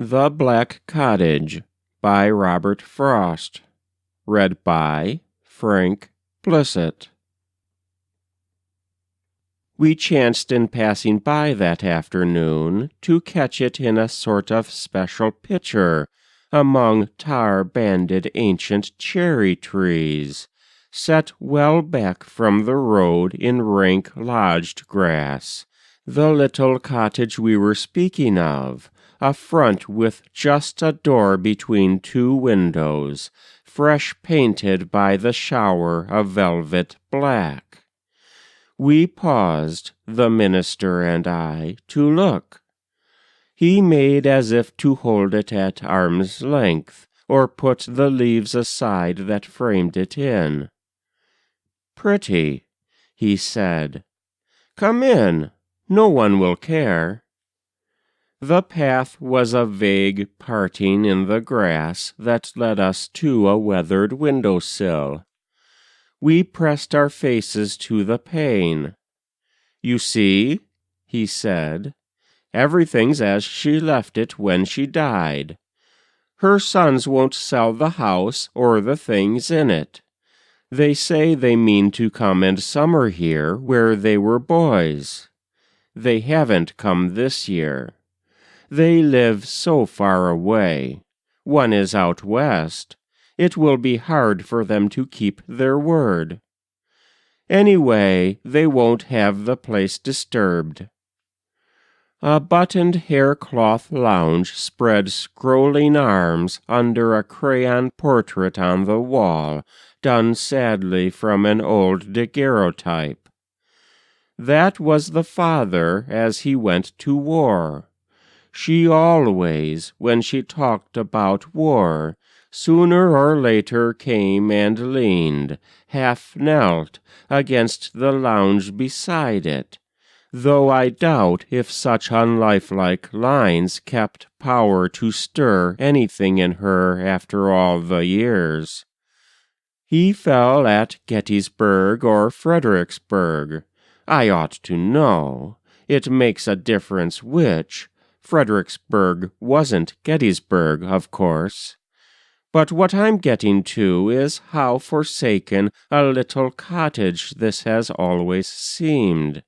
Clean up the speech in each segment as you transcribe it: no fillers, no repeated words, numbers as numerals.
The Black Cottage by Robert Frost. Read by Frank Blissett. We chanced in passing by that afternoon to catch it in a sort of special picture among tar-banded ancient cherry trees, set well back from the road in rank lodged grass, the little cottage we were speaking of, a front with just a door between two windows, fresh painted by the shower of velvet black. We paused, the minister and I, to look. He made as if to hold it at arm's length, or put the leaves aside that framed it in. "Pretty," he said. "Come in. No one will care." The path was a vague parting in the grass that led us to a weathered window-sill. We pressed our faces to the pane. "You see," he said, "everything's as she left it when she died. Her sons won't sell the house or the things in it. They say they mean to come and summer here where they were boys. They haven't come this year. They live so far away. One is out west. It will be hard for them to keep their word. Anyway, they won't have the place disturbed." A buttoned haircloth lounge spread scrolling arms under a crayon portrait on the wall, done sadly from an old daguerreotype. That was the father as he went to war. She always, when she talked about war, sooner or later came and leaned, half knelt, against the lounge beside it, though I doubt if such unlifelike lines kept power to stir anything in her after all the years. He fell at Gettysburg or Fredericksburg. I ought to know. It makes a difference which. Fredericksburg wasn't Gettysburg, of course. But what I'm getting to is how forsaken a little cottage this has always seemed.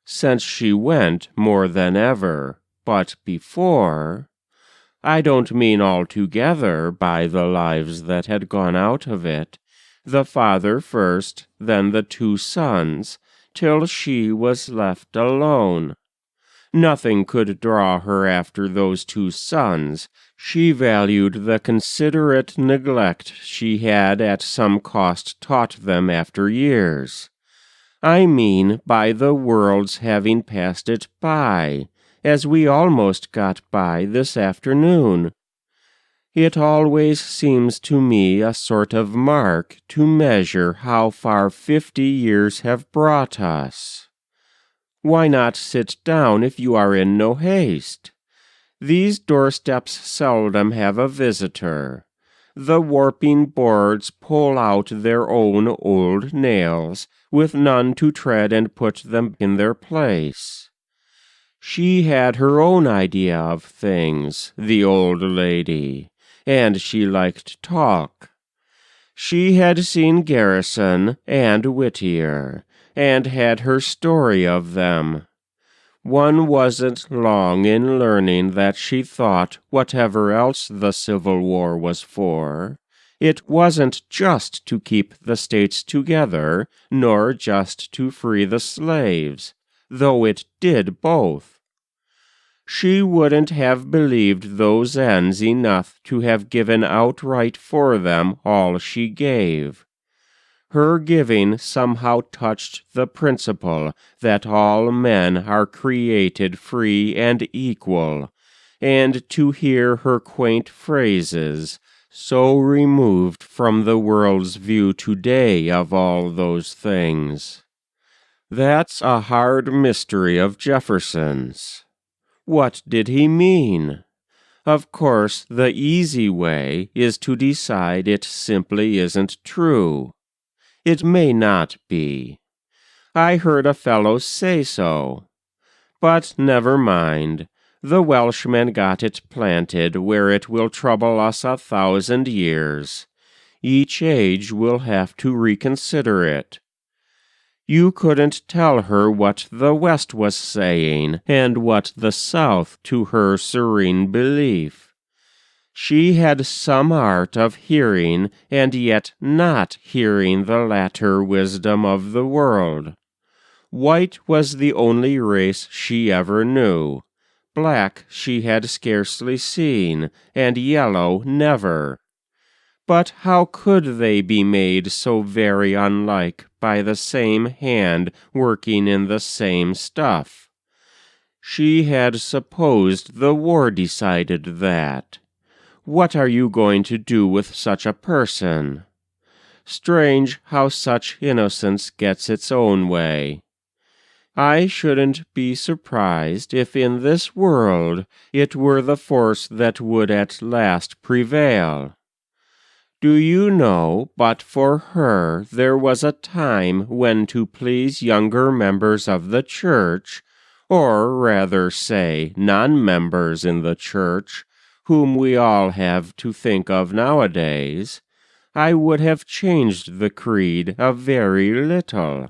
Since she went more than ever, but before, I don't mean altogether by the lives that had gone out of it, the father first, then the two sons, till she was left alone. Nothing could draw her after those two sons. She valued the considerate neglect she had at some cost taught them after years. I mean by the world's having passed it by, as we almost got by this afternoon. It always seems to me a sort of mark to measure how far 50 years have brought us. Why not sit down if you are in no haste? These doorsteps seldom have a visitor. The warping boards pull out their own old nails, with none to tread and put them in their place. She had her own idea of things, the old lady, and she liked talk. She had seen Garrison and Whittier, and had her story of them. One wasn't long in learning that she thought, whatever else the Civil War was for, it wasn't just to keep the states together, nor just to free the slaves, though it did both. She wouldn't have believed those ends enough to have given outright for them all she gave. Her giving somehow touched the principle that all men are created free and equal, and to hear her quaint phrases, so removed from the world's view today of all those things. That's a hard mystery of Jefferson's. What did he mean? Of course, the easy way is to decide it simply isn't true. It may not be. I heard a fellow say so. But never mind. The Welshman got it planted where it will trouble us 1,000 years. Each age will have to reconsider it. You couldn't tell her what the West was saying and what the South to her serene belief. She had some art of hearing and yet not hearing the latter wisdom of the world. White was the only race she ever knew. Black she had scarcely seen, and yellow never. But how could they be made so very unlike by the same hand working in the same stuff? She had supposed the war decided that. What are you going to do with such a person? Strange how such innocence gets its own way. I shouldn't be surprised if in this world it were the force that would at last prevail. Do you know, but for her there was a time when to please younger members of the church, or rather say non-members in the church, whom we all have to think of nowadays, I would have changed the creed a very little.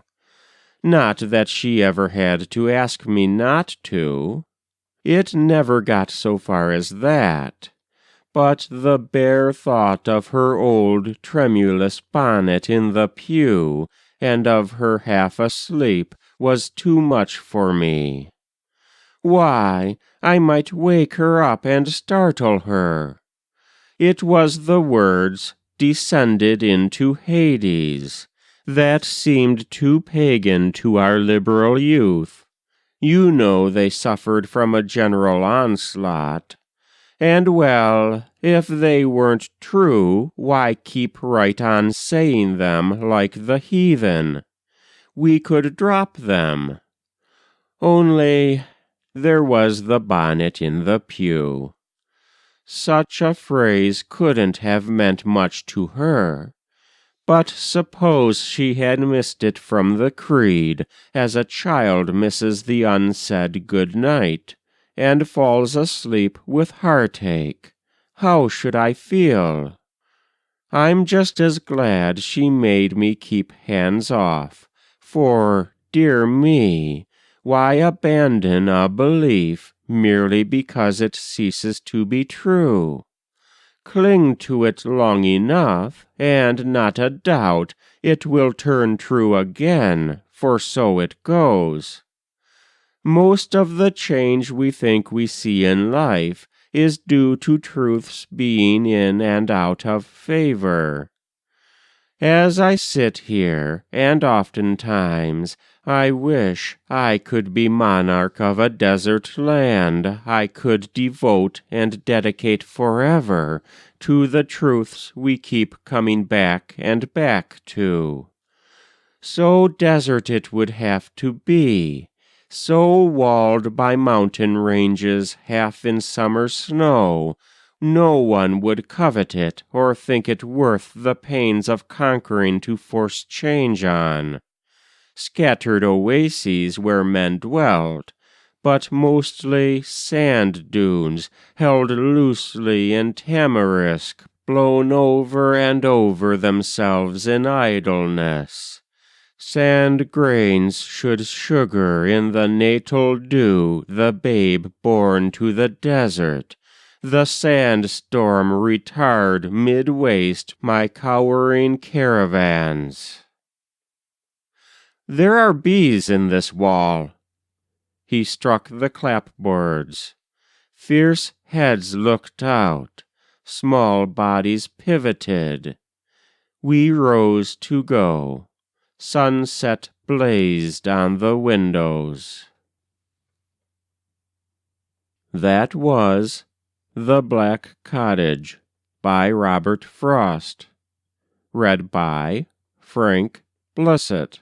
Not that she ever had to ask me not to. It never got so far as that. But the bare thought of her old tremulous bonnet in the pew, and of her half asleep, was too much for me. Why, I might wake her up and startle her. It was the words, "descended into Hades," that seemed too pagan to our liberal youth. You know they suffered from a general onslaught. And well, if they weren't true, why keep right on saying them like the heathen? We could drop them. Only there was the bonnet in the pew. Such a phrase couldn't have meant much to her. But suppose she had missed it from the creed, as a child misses the unsaid good night, and falls asleep with heartache. How should I feel? I'm just as glad she made me keep hands off, for, dear me, why abandon a belief merely because it ceases to be true? Cling to it long enough, and not a doubt it will turn true again, for so it goes. Most of the change we think we see in life is due to truths being in and out of favor. As I sit here, and oftentimes I wish I could be monarch of a desert land I could devote and dedicate forever to the truths we keep coming back and back to. So desert it would have to be, so walled by mountain ranges half in summer snow, no one would covet it or think it worth the pains of conquering to force change on. Scattered oases where men dwelt, but mostly sand dunes held loosely in tamarisk, blown over and over themselves in idleness. Sand grains should sugar in the natal dew the babe born to the desert. The sandstorm retard mid-waste my cowering caravans. There are bees in this wall. He struck the clapboards. Fierce heads looked out. Small bodies pivoted. We rose to go. Sunset blazed on the windows. That was The Black Cottage by Robert Frost. Read by Frank Blissett.